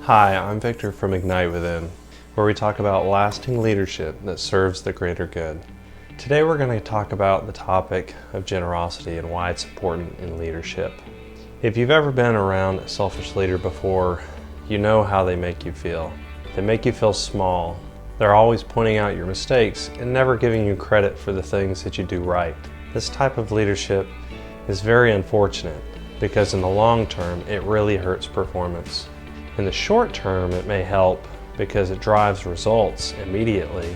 Hi, I'm Victor from Ignite Within, where we talk about lasting leadership that serves the greater good. Today we're going to talk about the topic of generosity and why it's important in leadership. If you've ever been around a selfish leader before, you know how they make you feel. They make you feel small. They're always pointing out your mistakes and never giving you credit for the things that you do right. This type of leadership is very unfortunate because in the long term, it really hurts performance. In the short term, it may help because it drives results immediately,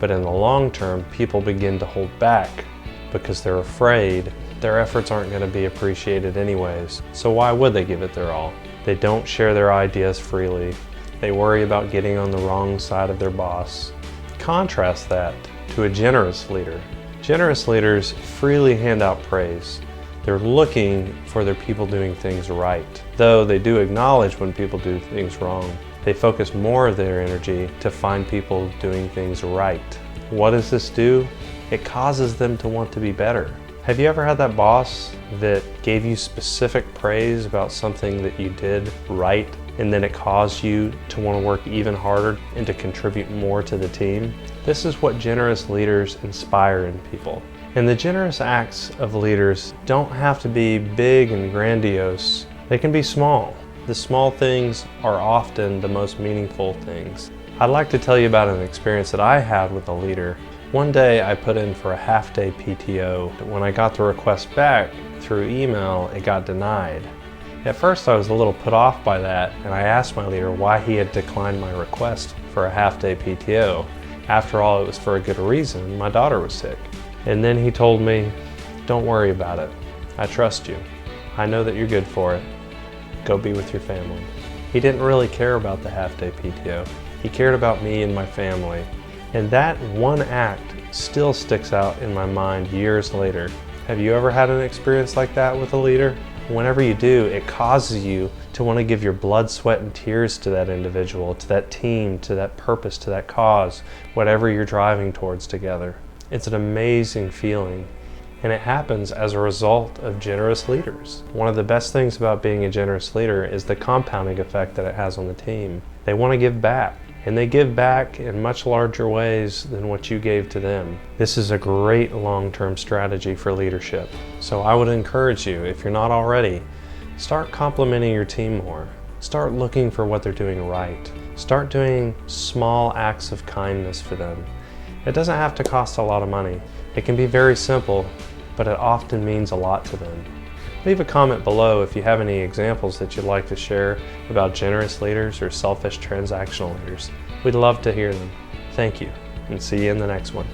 but in the long term, people begin to hold back because they're afraid their efforts aren't going to be appreciated anyways. So why would they give it their all? They don't share their ideas freely. They worry about getting on the wrong side of their boss. Contrast that to a generous leader. Generous leaders freely hand out praise. They're looking for their people doing things right. Though they do acknowledge when people do things wrong, they focus more of their energy to find people doing things right. What does this do? It causes them to want to be better. Have you ever had that boss that gave you specific praise about something that you did right, and then it caused you to want to work even harder and to contribute more to the team? This is what generous leaders inspire in people. And the generous acts of leaders don't have to be big and grandiose. They can be small. The small things are often the most meaningful things. I'd like to tell you about an experience that I had with a leader. One day I put in for a half-day PTO. When I got the request back through email, it got denied. At first I was a little put off by that, and I asked my leader why he had declined my request for a half-day PTO. After all, it was for a good reason. My daughter was sick. And then he told me, "Don't worry about it. I trust you. I know that you're good for it. Go be with your family." He didn't really care about the half-day PTO. He cared about me and my family. And that one act still sticks out in my mind years later. Have you ever had an experience like that with a leader? Whenever you do, it causes you to want to give your blood, sweat, and tears to that individual, to that team, to that purpose, to that cause, whatever you're driving towards together. It's an amazing feeling, and it happens as a result of generous leaders. One of the best things about being a generous leader is the compounding effect that it has on the team. They want to give back, and they give back in much larger ways than what you gave to them. This is a great long-term strategy for leadership. So I would encourage you, if you're not already, start complimenting your team more. Start looking for what they're doing right. Start doing small acts of kindness for them. It doesn't have to cost a lot of money. It can be very simple, but it often means a lot to them. Leave a comment below if you have any examples that you'd like to share about generous leaders or selfish transactional leaders. We'd love to hear them. Thank you, and see you in the next one.